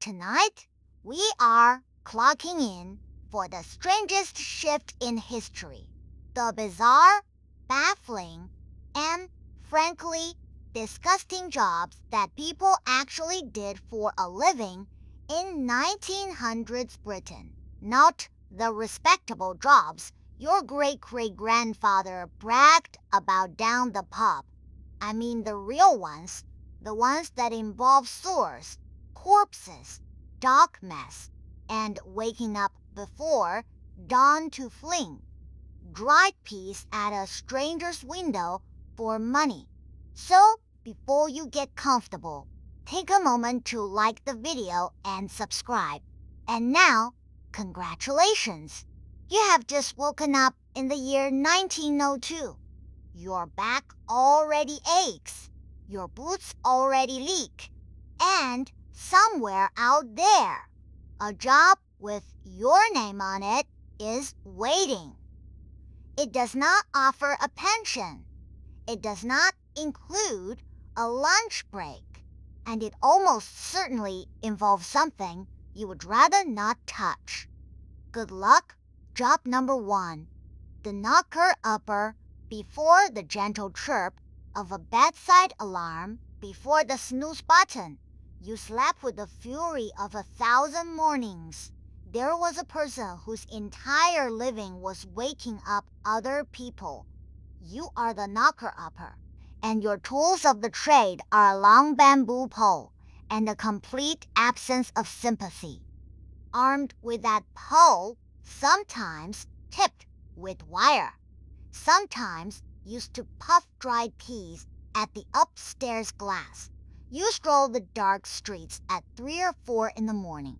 Tonight, we are clocking in for the strangest shift in history. The bizarre, baffling, and frankly disgusting jobs that people actually did for a living in 1900s Britain. Not the respectable jobs your great-great-grandfather bragged about down the pub. I mean the real ones, the ones that involve sewers, corpses, dog mess, and waking up before dawn to fling dried peas at a stranger's window for money. So, before you get comfortable, take a moment to like the video and subscribe. And now, congratulations! You have just woken up in the year 1902. Your back already aches, your boots already leak, and somewhere out there, a job with your name on it is waiting. It does not offer a pension. It does not include a lunch break. And it almost certainly involves something you would rather not touch. Good luck, job number 1. The knocker-upper before the gentle chirp of a bedside alarm, before the snooze button. You slept with the fury of 1,000 mornings. There was a person whose entire living was waking up other people. You are the knocker-upper, and your tools of the trade are a long bamboo pole and a complete absence of sympathy. Armed with that pole, sometimes tipped with wire, sometimes used to puff dried peas at the upstairs glass, you stroll the dark streets at 3 or 4 in the morning,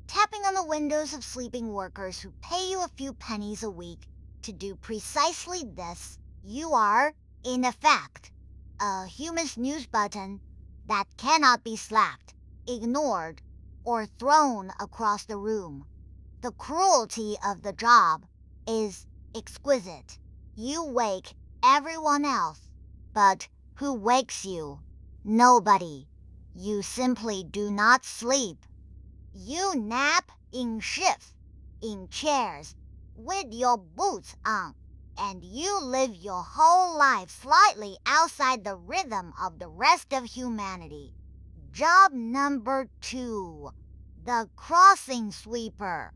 tapping on the windows of sleeping workers who pay you a few pennies a week to do precisely this. You are, in effect, a human snooze button that cannot be slapped, ignored, or thrown across the room. The cruelty of the job is exquisite. You wake everyone else, but who wakes you? Nobody. You simply do not sleep. You nap in shifts, in chairs, with your boots on, and you live your whole life slightly outside the rhythm of the rest of humanity. Job number 2. The crossing sweeper.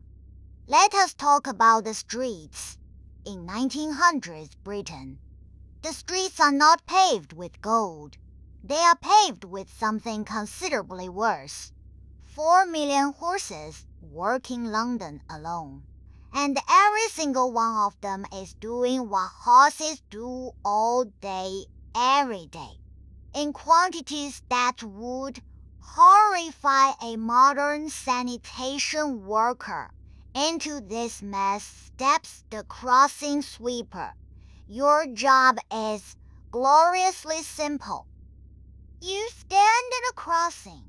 Let us talk about the streets. In 1900s Britain, the streets are not paved with gold. They are paved with something considerably worse. 4 million horses work in London alone, and every single one of them is doing what horses do all day, every day, in quantities that would horrify a modern sanitation worker. Into this mess steps the crossing sweeper. Your job is gloriously simple. You stand in a crossing,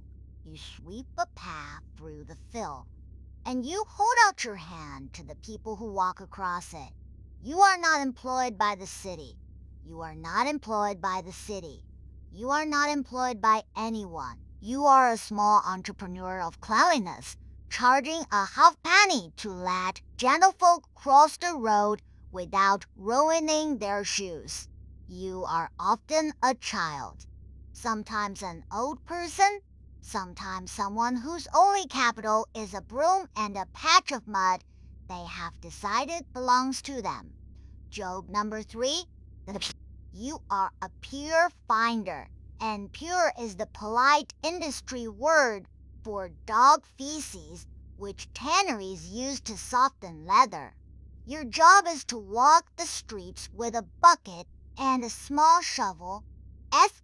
you sweep a path through the fill, and you hold out your hand to the people who walk across it. You are not employed by the city. You are not employed by the city. You are not employed by anyone. You are a small entrepreneur of cleanliness, charging a halfpenny to let gentlefolk cross the road without ruining their shoes. You are often a child, sometimes an old person, sometimes someone whose only capital is a broom and a patch of mud they have decided belongs to them. Job number 3. You are a pure finder, and pure is the polite industry word for dog feces, which tanneries use to soften leather. Your job is to walk the streets with a bucket and a small shovel,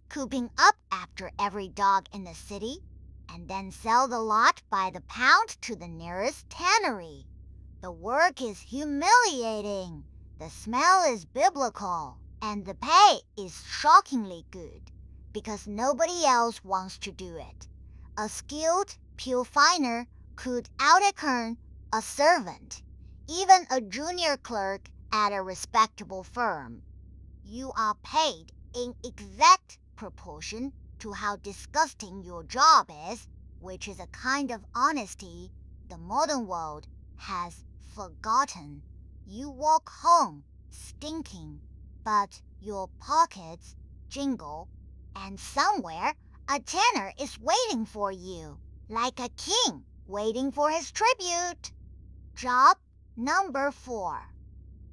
scooping up after every dog in the city, and then sell the lot by the pound to the nearest tannery. The work is humiliating, the smell is biblical, and the pay is shockingly good, because nobody else wants to do it. A skilled pew finer could out-earn a servant, even a junior clerk at a respectable firm. You are paid in exact proportion to how disgusting your job is, which is a kind of honesty the modern world has forgotten. You walk home stinking, but your pockets jingle, and somewhere a tenor is waiting for you, like a king waiting for his tribute. Job number 4.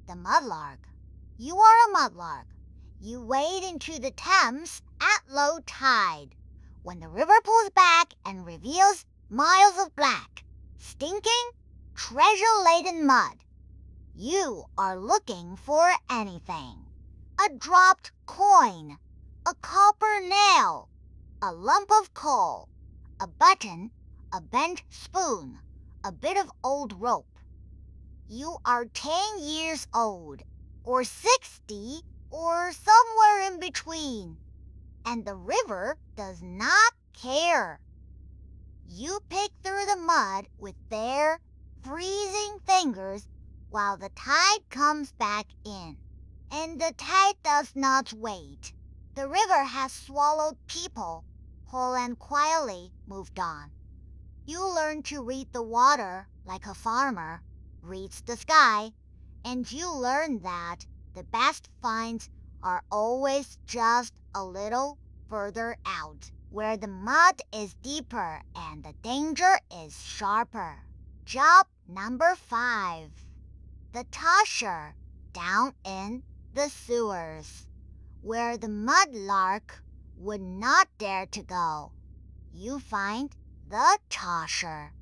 The Mudlark. You are a mudlark. You wade into the Thames at low tide, when the river pulls back and reveals miles of black, stinking, treasure-laden mud. You are looking for anything. A dropped coin, a copper nail, a lump of coal, a button, a bent spoon, a bit of old rope. You are 10 years old, or 60, or somewhere in between, and the river does not care. You pick through the mud with bare, freezing fingers while the tide comes back in. And the tide does not wait. The river has swallowed people, whole and quietly moved on. You learn to read the water like a farmer reads the sky, and you learn that the best finds are always just a little further out, where the mud is deeper and the danger is sharper. Job number 5. The Tosher, down in the sewers, where the mudlark would not dare to go. You find the Tosher.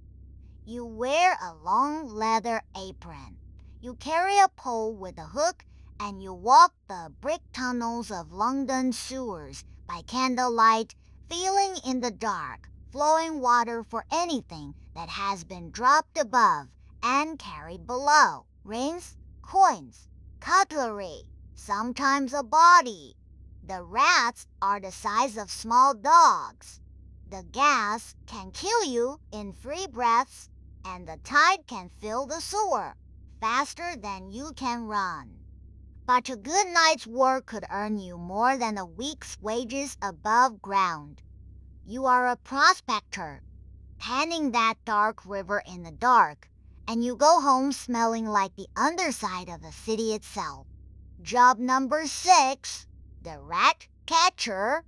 You wear a long leather apron. You carry a pole with a hook, and you walk the brick tunnels of London sewers by candlelight, feeling in the dark, flowing water for anything that has been dropped above and carried below. Rings, coins, cutlery, sometimes a body. The rats are the size of small dogs. The gas can kill you in 3 breaths, and the tide can fill the sewer faster than you can run. But a good night's work could earn you more than a week's wages above ground. You are a prospector, panning that dark river in the dark, and you go home smelling like the underside of the city itself. Job number 6, the rat catcher.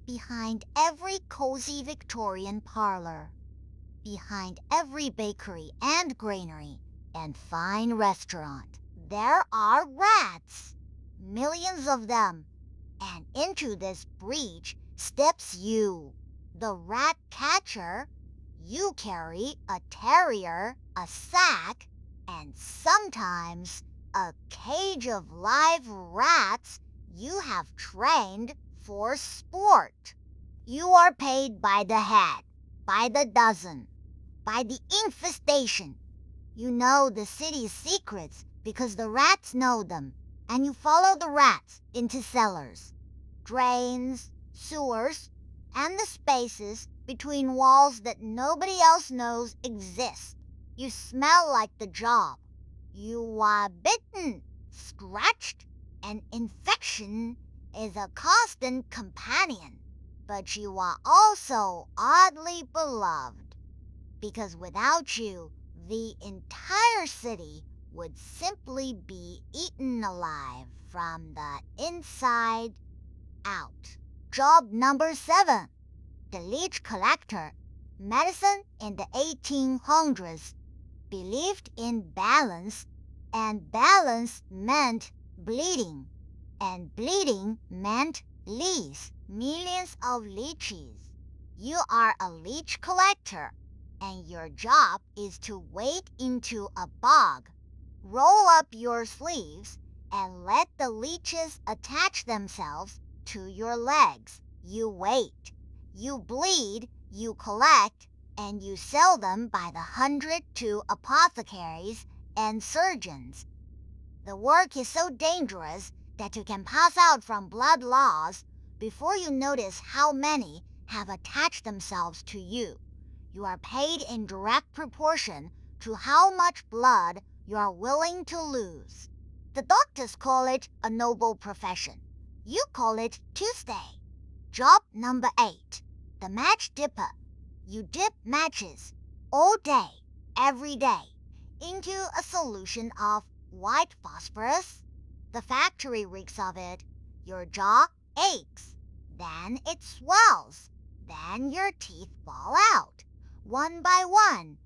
Behind every cozy Victorian parlor, behind every bakery and granary and fine restaurant, there are rats, millions of them, and into this breach steps you, the rat catcher. You carry a terrier, a sack, and sometimes a cage of live rats you have trained for sport. You are paid by the head, by the dozen, by the infestation. You know the city's secrets because the rats know them, and you follow the rats into cellars, drains, sewers, and the spaces between walls that nobody else knows exist. You smell like the job. You are bitten, scratched, and infection is a constant companion. But you are also oddly beloved, because without you, the entire city would simply be eaten alive from the inside out. Job number 7. The leech collector. Medicine in the 1800's believed in balance, and balance meant bleeding, and bleeding meant leaves, millions of leeches. You are a leech collector, and your job is to wade into a bog, roll up your sleeves, and let the leeches attach themselves to your legs. You wait, you bleed, you collect, and you sell them by the 100 to apothecaries and surgeons. The work is so dangerous that you can pass out from blood loss before you notice how many have attached themselves to you. You are paid in direct proportion to how much blood you are willing to lose. The doctors call it a noble profession. You call it Tuesday. Job number 8. The match dipper. You dip matches all day, every day, into a solution of white phosphorus. The factory reeks of it. Your jaw aches. Then it swells. Then your teeth fall out, one by one,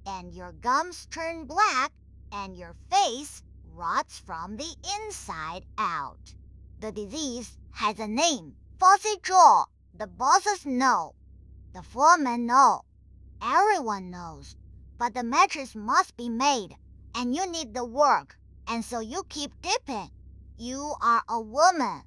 and your gums turn black, and your face rots from the inside out. The disease has a name. Fuzzy jaw. The bosses know. The foremen know. Everyone knows. But the mattress must be made, and you need the work, and so you keep dipping. You are a woman,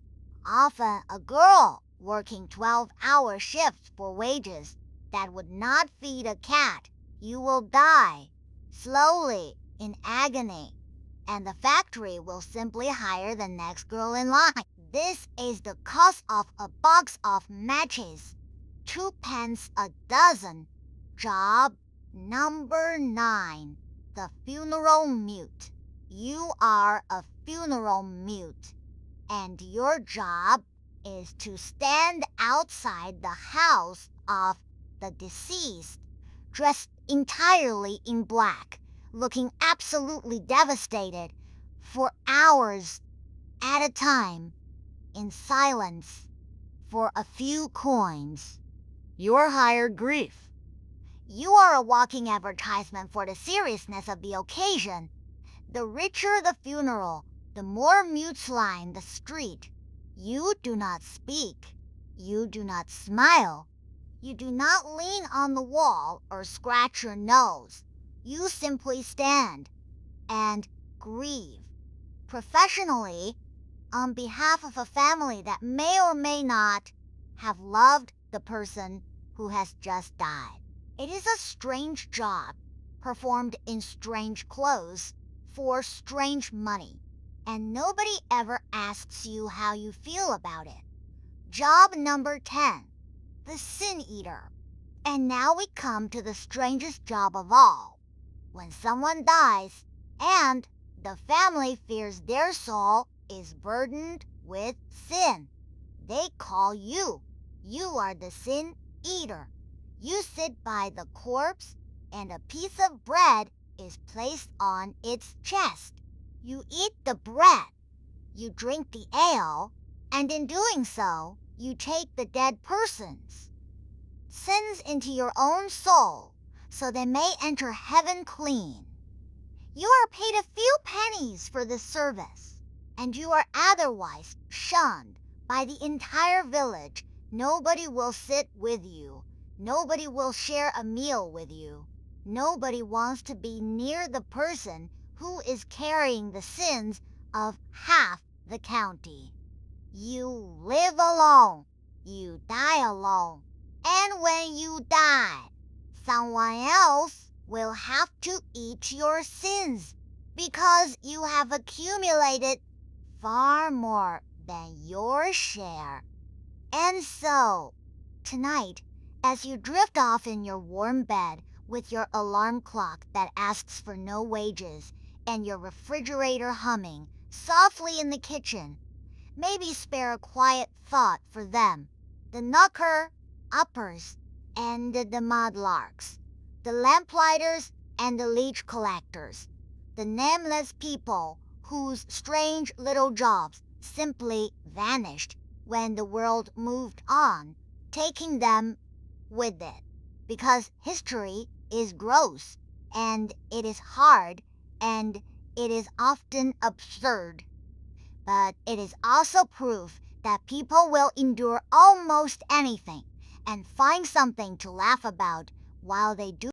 often a girl, working 12-hour shifts for wages that would not feed a cat. You will die, slowly, in agony, and the factory will simply hire the next girl in line. This is the cost of a box of matches, 2 pence a dozen. Job number 9, the funeral mute. You are a funeral mute, and your job is to stand outside the house of the deceased, dressed entirely in black, looking absolutely devastated, for hours at a time, in silence, for a few coins. Your hired grief. You are a walking advertisement for the seriousness of the occasion. The richer the funeral, the more mutes line the street. You do not speak. You do not smile. You do not lean on the wall or scratch your nose. You simply stand and grieve. Professionally, on behalf of a family that may or may not have loved the person who has just died. It is a strange job, performed in strange clothes, for strange money, and nobody ever asks you how you feel about it. Job number 10, the sin eater. And now we come to the strangest job of all. When someone dies, and the family fears their soul is burdened with sin, they call you. You are the sin eater. You sit by the corpse, and a piece of bread is placed on its chest. You eat the bread. You drink the ale, and in doing so, you take the dead person's sins into your own soul, so they may enter heaven clean. You are paid a few pennies for this service, and you are otherwise shunned by the entire village. Nobody will sit with you. Nobody will share a meal with you. Nobody wants to be near the person who is carrying the sins of half the county. You live alone. You die alone. And when you die, someone else will have to eat your sins because you have accumulated far more than your share. And so, tonight, as you drift off in your warm bed with your alarm clock that asks for no wages and your refrigerator humming softly in the kitchen, maybe spare a quiet thought for them, the knocker-uppers and the mudlarks, the lamplighters and the leech collectors, the nameless people whose strange little jobs simply vanished when the world moved on, taking them with it, because history is gross, and it is hard, and it is often absurd. But it is also proof that people will endure almost anything and find something to laugh about while they do